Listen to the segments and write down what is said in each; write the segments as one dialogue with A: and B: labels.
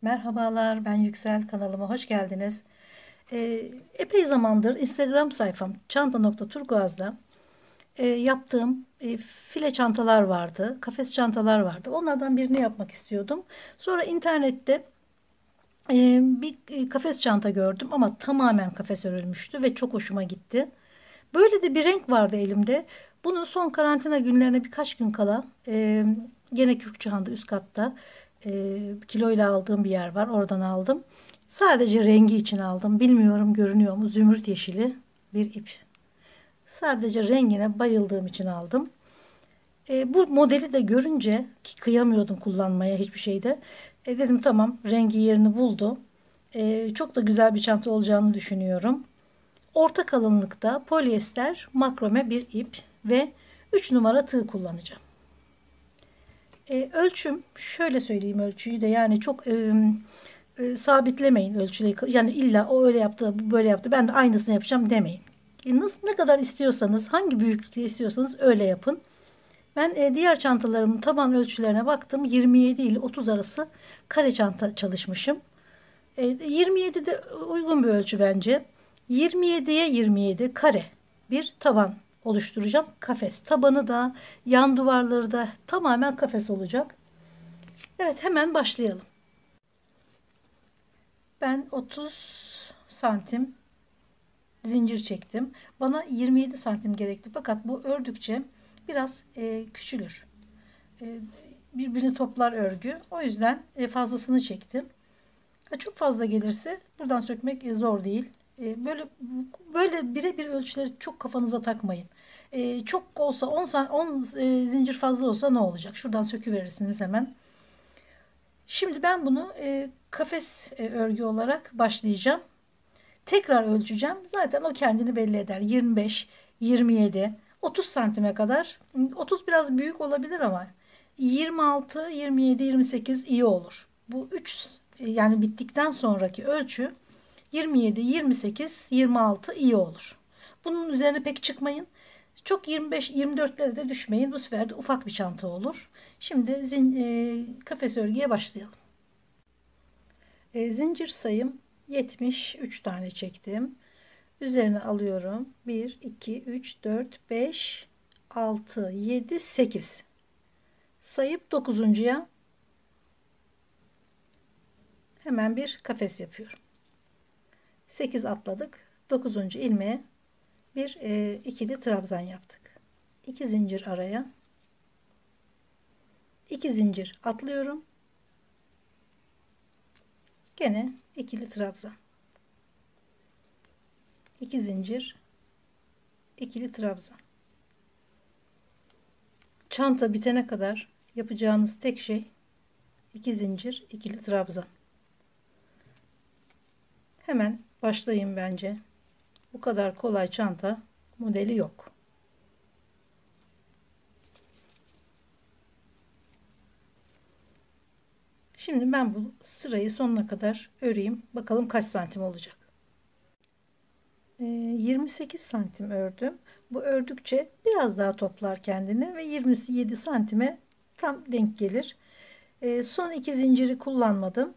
A: Merhabalar, ben Yüksel, kanalıma hoş geldiniz. Epey zamandır Instagram sayfam çanta.turkuaz'da yaptığım file çantalar vardı, kafes çantalar vardı. Onlardan birini yapmak istiyordum. Sonra internette bir kafes çanta gördüm ama tamamen kafes örülmüştü ve çok hoşuma gitti. Böyle de bir renk vardı elimde. Bunu son karantina günlerine birkaç gün kala gene Kürkçühan'da üst katta kiloyla aldığım bir yer var. Oradan aldım. Sadece rengi için aldım. Bilmiyorum görünüyor mu? Zümrüt yeşili bir ip. Sadece rengine bayıldığım için aldım. Bu modeli de görünce ki kıyamıyordum kullanmaya hiçbir şeyde. Dedim tamam rengi yerini buldu. Çok da güzel bir çanta olacağını düşünüyorum. Orta kalınlıkta polyester makrome bir ip ve 3 numara tığ kullanacağım. Ölçüm şöyle söyleyeyim ölçüyü de yani çok sabitlemeyin ölçüleri. Yani illa o öyle yaptı bu böyle yaptı ben de aynısını yapacağım demeyin. Nasıl ne kadar istiyorsanız hangi büyüklükte istiyorsanız öyle yapın. Ben diğer çantalarımın taban ölçülerine baktım. 27 ile 30 arası kare çanta çalışmışım. 27 de uygun bir ölçü bence. 27'ye 27 kare bir taban oluşturacağım. Kafes. Tabanı da yan duvarları da tamamen kafes olacak. Evet hemen başlayalım. Ben 30 santim zincir çektim. Bana 27 santim gerekti. Fakat bu ördükçe biraz küçülür. E, Birbirini toplar örgü. O yüzden fazlasını çektim. Çok fazla gelirse buradan sökmek zor değil. Böyle birebir ölçüleri çok kafanıza takmayın. Çok olsa 10 zincir fazla olsa ne olacak? Şuradan söküverirsiniz hemen. Şimdi ben bunu kafes örgü olarak başlayacağım. Tekrar ölçeceğim. Zaten o kendini belli eder. 25, 27, 30 santime kadar. 30 biraz büyük olabilir ama 26, 27, 28 iyi olur. Bu 3 yani bittikten sonraki ölçü 27, 28, 26 iyi olur. Bunun üzerine pek çıkmayın. Çok 25, 24'lere de düşmeyin. Bu sefer de ufak bir çanta olur. Şimdi kafes örgüye başlayalım. Zincir sayım 73 tane çektim. Üzerine alıyorum. 1, 2, 3, 4, 5, 6, 7, 8. Sayıp 9'uncuya hemen bir kafes yapıyorum. 8 atladık. 9. ilmeğe bir ikili trabzan yaptık. 2 zincir araya. 2 zincir atlıyorum. Gene ikili trabzan. 2 zincir, ikili trabzan. Çanta bitene kadar yapacağınız tek şey 2 zincir, ikili trabzan. Hemen başlayın bence. Bu kadar kolay çanta modeli yok. Şimdi ben bu sırayı sonuna kadar öreyim. Bakalım kaç santim olacak. 28 santim ördüm. Bu ördükçe biraz daha toplar kendini ve 27 santime tam denk gelir. Son iki zinciri kullanmadım.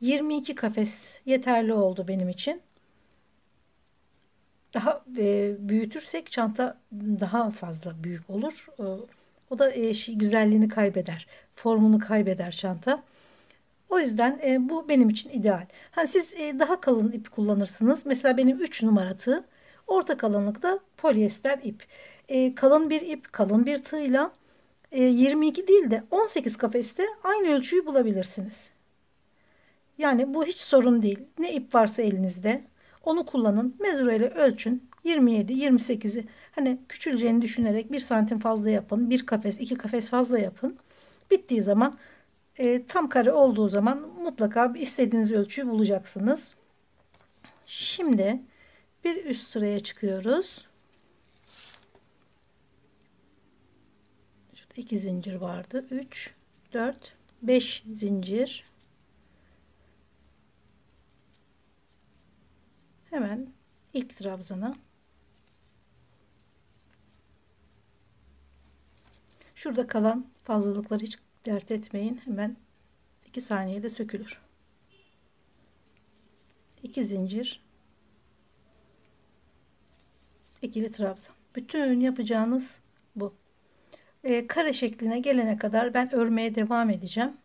A: 22 kafes yeterli oldu benim için. Daha büyütürsek çanta daha fazla büyük olur. O da güzelliğini kaybeder. Formunu kaybeder çanta. O yüzden bu benim için ideal. Ha, siz daha kalın ip kullanırsınız. Mesela benim 3 numara tığ. Orta kalınlıkta polyester ip. Kalın bir ip, kalın bir tığla 22 değil de 18 kafeste aynı ölçüyü bulabilirsiniz. Yani bu hiç sorun değil. Ne ip varsa elinizde onu kullanın. Mezureyle ölçün. 27, 28'i hani küçüleceğini düşünerek 1 santim fazla yapın. Bir kafes, 2 kafes fazla yapın. Bittiği zaman tam kare olduğu zaman mutlaka istediğiniz ölçüyü bulacaksınız. Şimdi bir üst sıraya çıkıyoruz. Şurada 2 zincir vardı. 3, 4, 5 zincir. Hemen ilk trabzana. Şurada kalan fazlalıkları hiç dert etmeyin. Hemen 2 saniyede sökülür. 2 zincir, ikili trabzan. Bütün yapacağınız bu. Kare şekline gelene kadar ben örmeye devam edeceğim.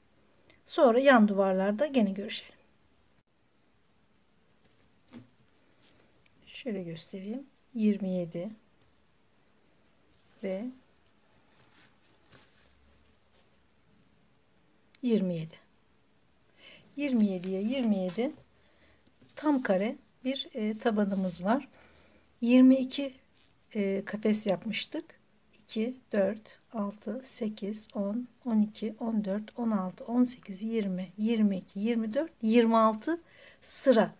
A: Sonra yan duvarlarda gene görüşelim. Şöyle göstereyim. 27 ve 27. 27'ye 27 tam kare bir tabanımız var. 22 kafes yapmıştık. 2, 4, 6, 8, 10, 12, 14, 16, 18, 20, 22, 24, 26 sıra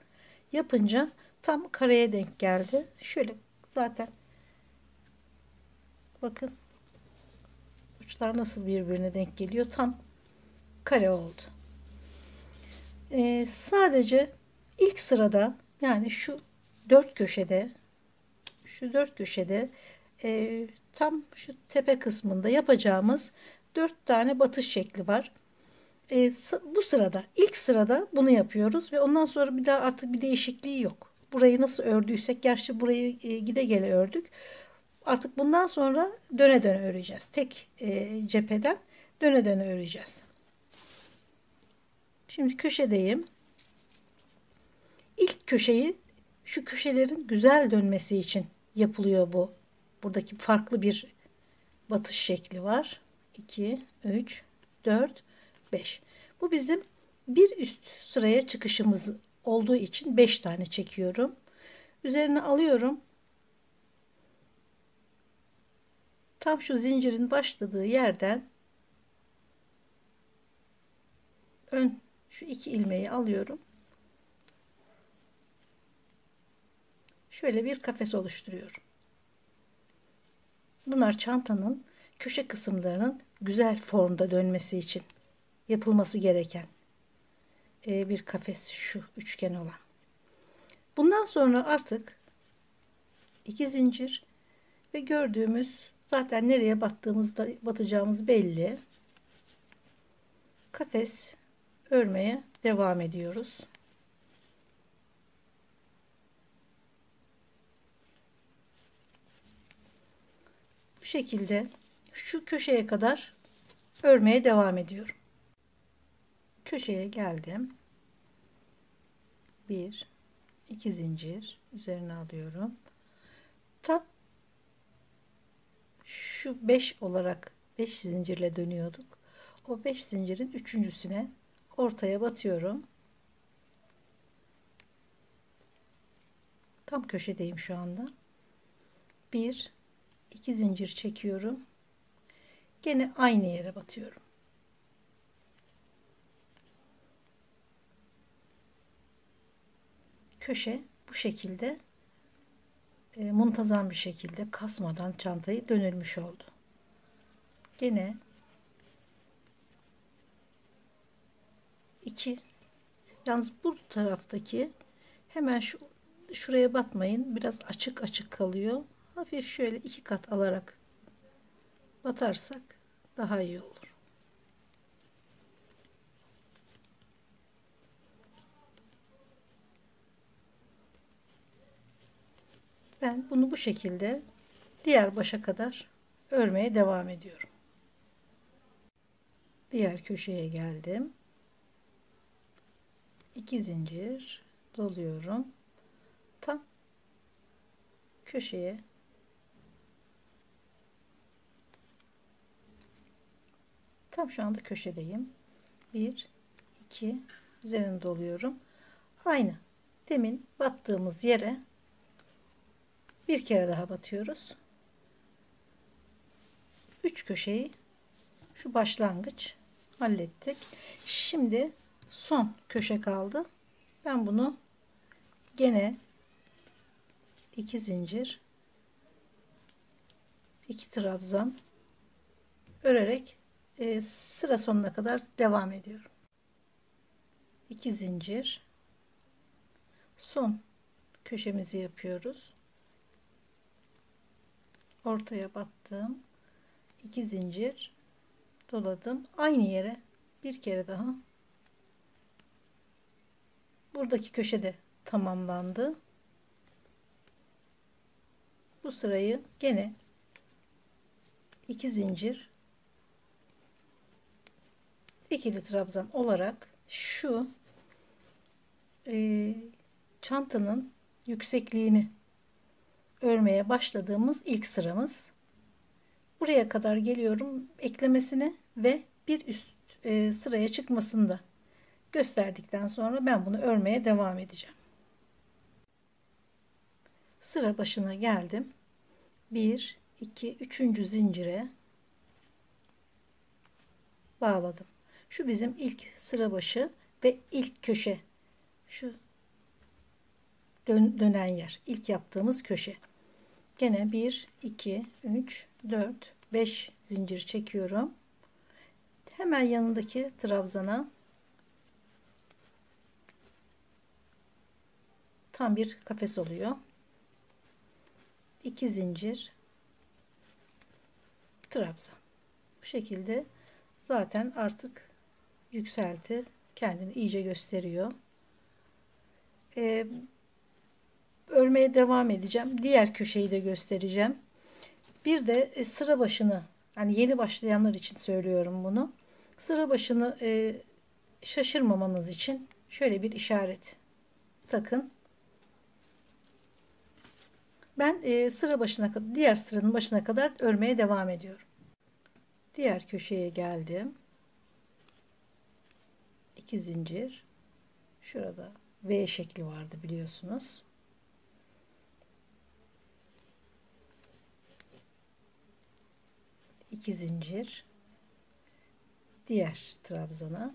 A: yapınca tam kareye denk geldi. Şöyle zaten bakın uçlar nasıl birbirine denk geliyor. Tam kare oldu. Sadece ilk sırada, yani şu dört köşede tam şu tepe kısmında yapacağımız 4 tane batış şekli var. Bu sırada, ilk sırada bunu yapıyoruz ve ondan sonra bir daha artık bir değişikliği yok. Burayı nasıl ördüysek, gerçi burayı gide gele ördük. Artık bundan sonra döne döne öreceğiz. Tek cepheden döne döne öreceğiz. Şimdi köşedeyim. İlk köşeyi, şu köşelerin güzel dönmesi için yapılıyor bu. Buradaki farklı bir batış şekli var. 2, 3, 4, 5. Bu bizim bir üst sıraya çıkışımız olduğu için 5 tane çekiyorum. Üzerine alıyorum. Tam şu zincirin başladığı yerden şu 2 ilmeği alıyorum. Şöyle bir kafes oluşturuyorum. Bunlar çantanın köşe kısımlarının güzel formda dönmesi için yapılması gereken bir kafes, şu üçgen olan. Bundan sonra artık 2 zincir ve gördüğümüz, zaten nereye battığımızda batacağımız belli. Kafes örmeye devam ediyoruz. Bu şekilde şu köşeye kadar örmeye devam ediyorum. Köşeye geldim. 1, 2 zincir üzerine alıyorum. Tam şu 5 olarak 5 zincirle dönüyorduk. O 5 zincirin üçüncüsüne ortaya batıyorum. Tam köşedeyim şu anda. 1, 2 zincir çekiyorum. Gene aynı yere batıyorum. Köşe bu şekilde muntazam bir şekilde kasmadan çantayı dönülmüş oldu. Gene 2, yalnız bu taraftaki hemen şuraya batmayın, biraz açık açık kalıyor. Hafif şöyle 2 kat alarak batarsak daha iyi olur. Ben bunu bu şekilde diğer başa kadar örmeye devam ediyorum. Diğer köşeye geldim. 2 zincir doluyorum. Tam köşeye tam şu anda köşedeyim. 1, 2 üzerine doluyorum. Aynı demin battığımız yere bir kere daha batıyoruz. 3 köşeyi, şu başlangıç hallettik. Şimdi son köşe kaldı. Ben bunu gene 2 zincir, 2 trabzan örerek sıra sonuna kadar devam ediyorum. 2 zincir, son köşemizi yapıyoruz. Ortaya battım. 2 zincir doladım. Aynı yere bir kere daha. Buradaki köşede tamamlandı. Bu sırayı gene 2 zincir, ikili trabzan olarak şu çantanın yüksekliğini örmeye başladığımız ilk sıramız. Buraya kadar geliyorum eklemesine ve bir üst sıraya çıkmasını da gösterdikten sonra ben bunu örmeye devam edeceğim. Sıra başına geldim. 1 2 3. zincire bağladım. Şu bizim ilk sıra başı ve ilk köşe. Şu dönen yer. İlk yaptığımız köşe. Gene 1 2 3 4 5 zincir çekiyorum. Hemen yanındaki trabzana tam bir kafes oluyor. 2 zincir, trabzan. Bu şekilde zaten artık yükselti, kendini iyice gösteriyor. Örmeye devam edeceğim. Diğer köşeyi de göstereceğim. Bir de sıra başını, hani yeni başlayanlar için söylüyorum bunu. Sıra başını şaşırmamanız için şöyle bir işaret takın. Ben sıra başına kadar, diğer sıranın başına kadar örmeye devam ediyorum. Diğer köşeye geldim. 2 zincir. Şurada V şekli vardı biliyorsunuz. İki zincir. Diğer trabzana.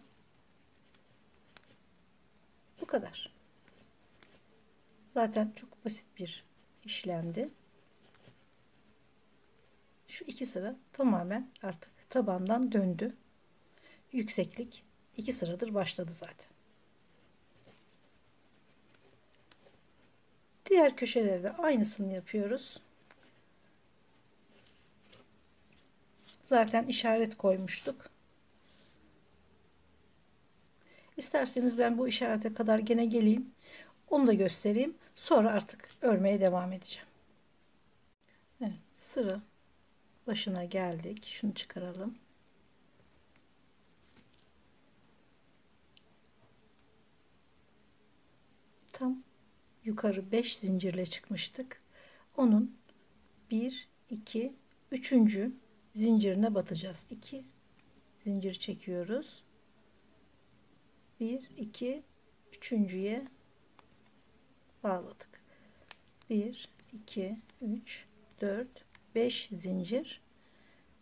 A: Bu kadar. Zaten çok basit bir işlemdi. Şu iki sıra tamamen artık tabandan döndü. Yükseklik 2 sıradır başladı zaten. Diğer köşelerde aynısını yapıyoruz. Zaten işaret koymuştuk. İsterseniz ben bu işarete kadar gene geleyim. Onu da göstereyim. Sonra artık örmeye devam edeceğim. Evet, sıra başına geldik. Şunu çıkaralım. Tam yukarı 5 zincirle çıkmıştık. Onun 1 2 3. zincirine batacağız. 2 zincir çekiyoruz. 1 2 üçüncüye bağladık. 1 2 3 4 5 zincir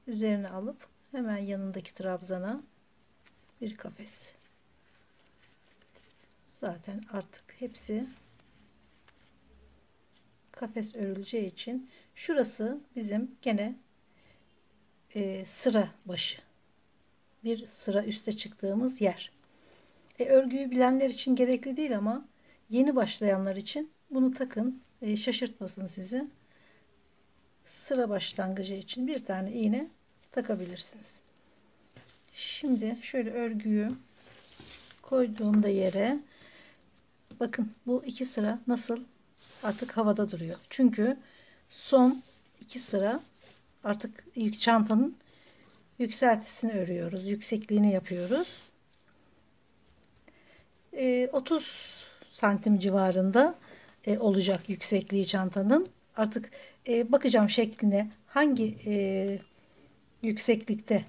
A: üzerine alıp hemen yanındaki trabzana bir kafes. Zaten artık hepsi kafes örüleceği için şurası bizim gene sıra başı, bir sıra üste çıktığımız yer. Örgüyü bilenler için gerekli değil ama yeni başlayanlar için bunu takın, şaşırtmasın sizi. Sıra başlangıcı için bir tane iğne takabilirsiniz. Şimdi şöyle örgüyü koyduğumda yere bakın, bu iki sıra nasıl artık havada duruyor. Çünkü son iki sıra artık çantanın yükseltisini örüyoruz. Yüksekliğini yapıyoruz. 30 santim civarında olacak yüksekliği çantanın. Artık bakacağım şekline, hangi yükseklikte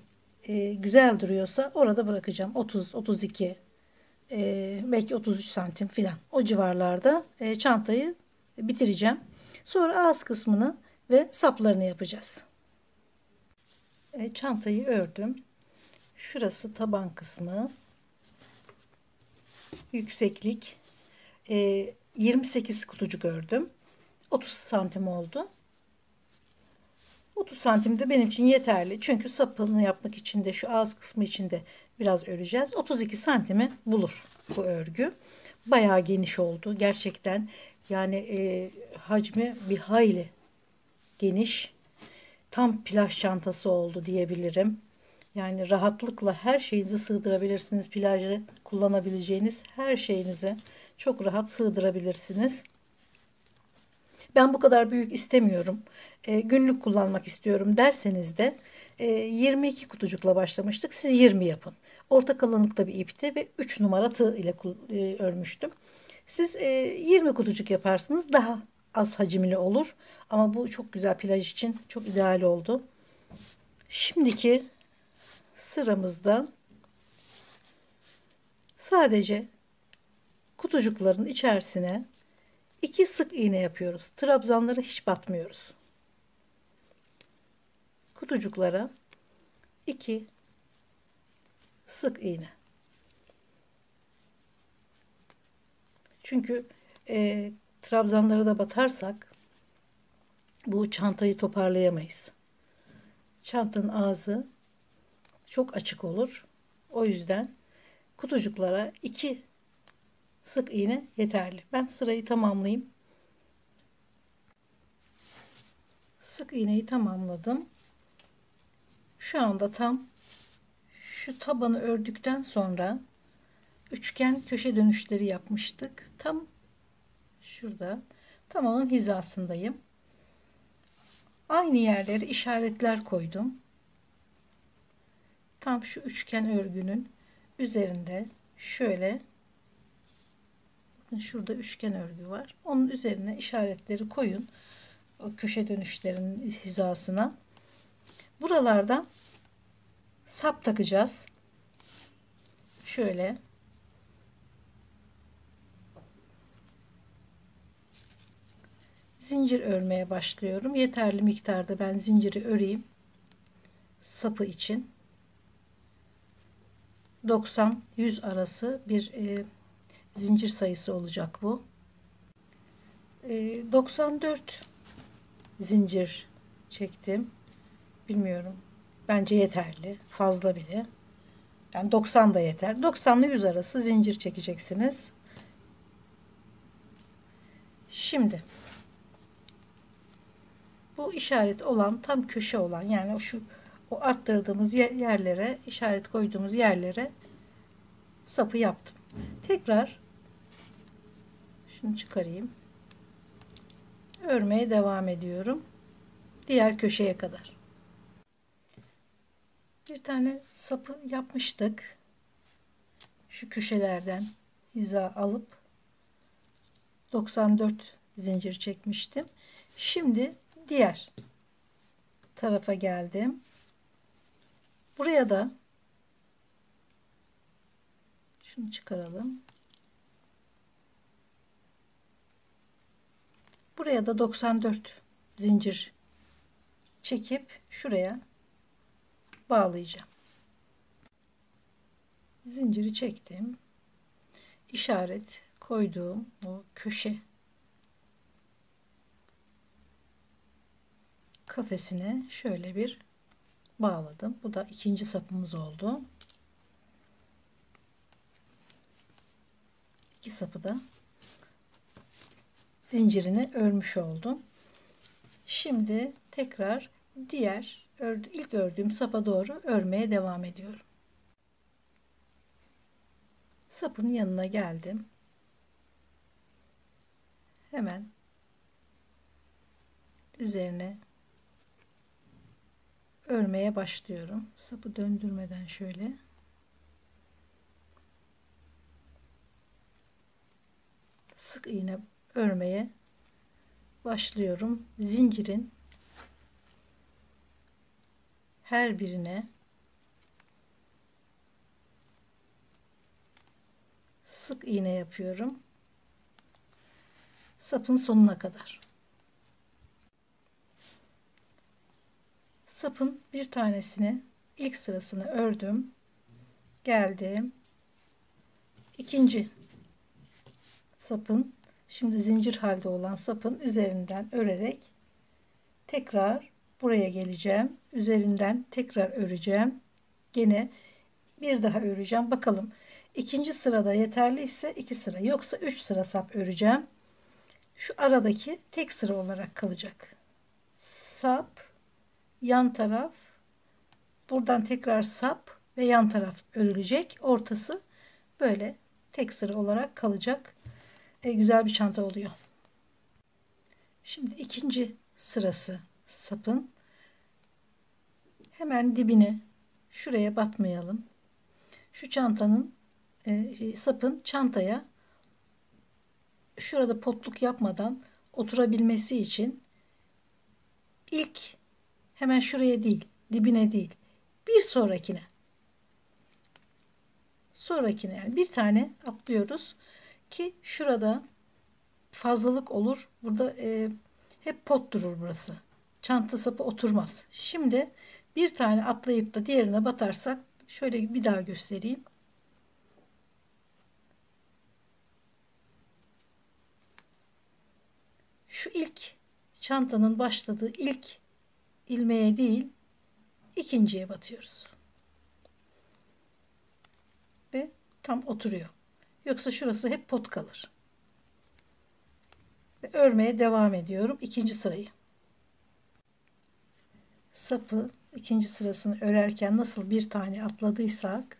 A: güzel duruyorsa orada bırakacağım. 30, 32, belki 33 santim filan, o civarlarda çantayı bitireceğim. Sonra ağız kısmını ve saplarını yapacağız. Çantayı ördüm. Şurası taban kısmı. Yükseklik 28 kutucuk ördüm. 30 santim oldu. 30 santim de benim için yeterli. Çünkü sapını yapmak için de şu ağız kısmı için de biraz öreceğiz. 32 santimi bulur bu örgü. Bayağı geniş oldu. Gerçekten yani hacmi bir hayli geniş. Tam plaj çantası oldu diyebilirim. Yani rahatlıkla her şeyinizi sığdırabilirsiniz. Plajda kullanabileceğiniz her şeyinizi çok rahat sığdırabilirsiniz. Ben bu kadar büyük istemiyorum, günlük kullanmak istiyorum derseniz de 22 kutucukla başlamıştık. Siz 20 yapın. Orta kalınlıkta bir ipti ve 3 numara tığ ile örmüştüm. Siz 20 kutucuk yaparsınız, daha az hacimli olur. Ama bu çok güzel, plaj için çok ideal oldu. Şimdiki sıramızda sadece kutucukların içerisine 2 sık iğne yapıyoruz. Trabzanları hiç batmıyoruz. Kutucuklara 2 sık iğne. Çünkü trabzanlara da batarsak bu çantayı toparlayamayız. Çantanın ağzı çok açık olur. O yüzden kutucuklara 2 sık iğne yeterli. Ben sırayı tamamlayayım. Sık iğneyi tamamladım. Şu anda tam şu tabanı ördükten sonra üçgen köşe dönüşleri yapmıştık. Tam şurada, tam onun hizasındayım. Aynı yerlere işaretler koydum. Tam şu üçgen örgünün üzerinde şöyle, bakın şurada üçgen örgü var. Onun üzerine işaretleri koyun. O köşe dönüşlerinin hizasına. Buralardan sap takacağız. Şöyle. Zincir örmeye başlıyorum. Yeterli miktarda ben zinciri öreyim. Sapı için 90-100 arası bir zincir sayısı olacak bu. 94 zincir çektim. Bilmiyorum. Bence yeterli. Fazla bile. Yani 90 da yeter. 90 ile 100 arası zincir çekeceksiniz. Şimdi bu işaret olan, tam köşe olan, yani o arttırdığımız yerlere, işaret koyduğumuz yerlere sapı yaptım. Tekrar şunu çıkarayım. Örmeye devam ediyorum. Diğer köşeye kadar. Bir tane sapı yapmıştık. Şu köşelerden hiza alıp 94 zincir çekmiştim. Şimdi diğer tarafa geldim. Buraya da şunu çıkaralım. Buraya da 94 zincir çekip şuraya bağlayacağım. Zinciri çektim. İşaret koyduğum o köşe kafesine şöyle bir bağladım. Bu da ikinci sapımız oldu. İki sapı da zincirini örmüş oldum. Şimdi tekrar ilk ördüğüm sapa doğru örmeye devam ediyorum. Sapın yanına geldim. Hemen üzerine örmeye başlıyorum. Sapı döndürmeden şöyle. Sık iğne örmeye başlıyorum. Zincirin her birine sık iğne yapıyorum. Sapın sonuna kadar. Sapın bir tanesini, ilk sırasını ördüm. Geldim. İkinci sapın, şimdi zincir halde olan sapın üzerinden örerek tekrar buraya geleceğim. Üzerinden tekrar öreceğim. Gene bir daha öreceğim. Bakalım. İkinci sırada yeterliyse 2 sıra, yoksa 3 sıra sap öreceğim. Şu aradaki tek sıra olarak kalacak. Sap, yan taraf, buradan tekrar sap ve yan taraf örülecek. Ortası böyle tek sıra olarak kalacak. güzel bir çanta oluyor. Şimdi ikinci sırası sapın. Hemen dibine, şuraya batmayalım. Şu çantanın sapın çantaya şurada potluk yapmadan oturabilmesi için ilk hemen şuraya değil, dibine değil, bir sonrakine yani bir tane atlıyoruz ki şurada fazlalık olur. Burada hep pot durur burası. Çanta sapı oturmaz. Şimdi bir tane atlayıp da diğerine batarsak, şöyle bir daha göstereyim. Şu ilk çantanın başladığı ilk ilmeğe değil, ikinciye batıyoruz. Ve tam oturuyor. Yoksa şurası hep pot kalır. Ve örmeye devam ediyorum ikinci sırayı. Sapı ikinci sırasını örerken nasıl bir tane atladıysak,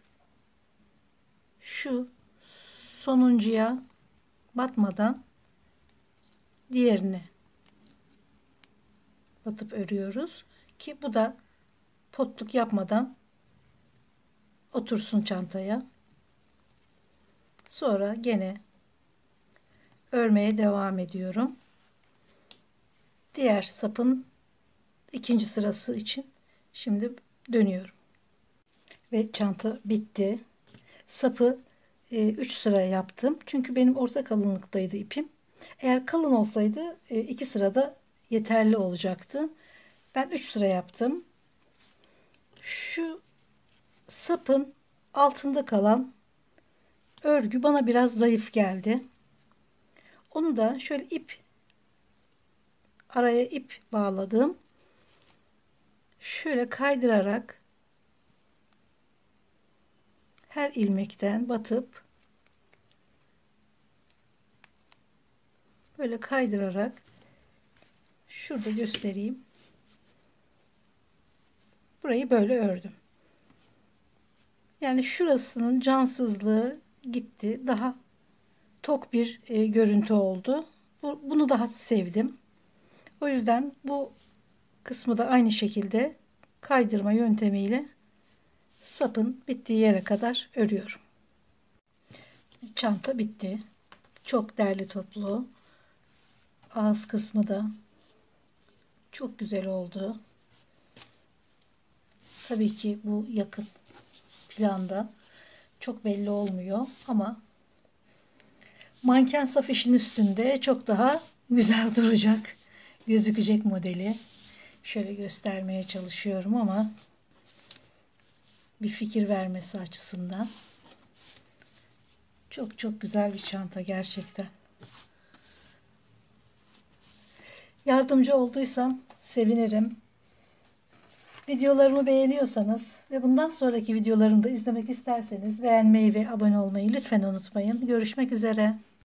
A: şu sonuncuya batmadan diğerine batıp örüyoruz ki bu da potluk yapmadan otursun çantaya. Sonra gene örmeye devam ediyorum. Diğer sapın ikinci sırası için şimdi dönüyorum. Ve çanta bitti. Sapı 3 sıra yaptım. Çünkü benim orta kalınlıktaydı ipim. Eğer kalın olsaydı 2 sırada yeterli olacaktı. Ben 3 sıra yaptım. Şu sapın altında kalan örgü bana biraz zayıf geldi. Onu da şöyle araya ip bağladım. Şöyle kaydırarak her ilmekten batıp böyle kaydırarak şurada göstereyim. Burayı böyle ördüm. Yani şurasının cansızlığı gitti. Daha tok bir görüntü oldu. Bunu daha sevdim. O yüzden bu kısmı da aynı şekilde kaydırma yöntemiyle sapın bittiği yere kadar örüyorum. Çanta bitti. Çok derli toplu. Ağız kısmı da çok güzel oldu. Tabii ki bu yakın planda çok belli olmuyor ama manken saf işin üstünde çok daha güzel duracak, gözükecek modeli. Şöyle göstermeye çalışıyorum ama bir fikir vermesi açısından. Çok çok güzel bir çanta gerçekten. Yardımcı olduysam sevinirim. Videolarımı beğeniyorsanız ve bundan sonraki videolarımı da izlemek isterseniz beğenmeyi ve abone olmayı lütfen unutmayın. Görüşmek üzere.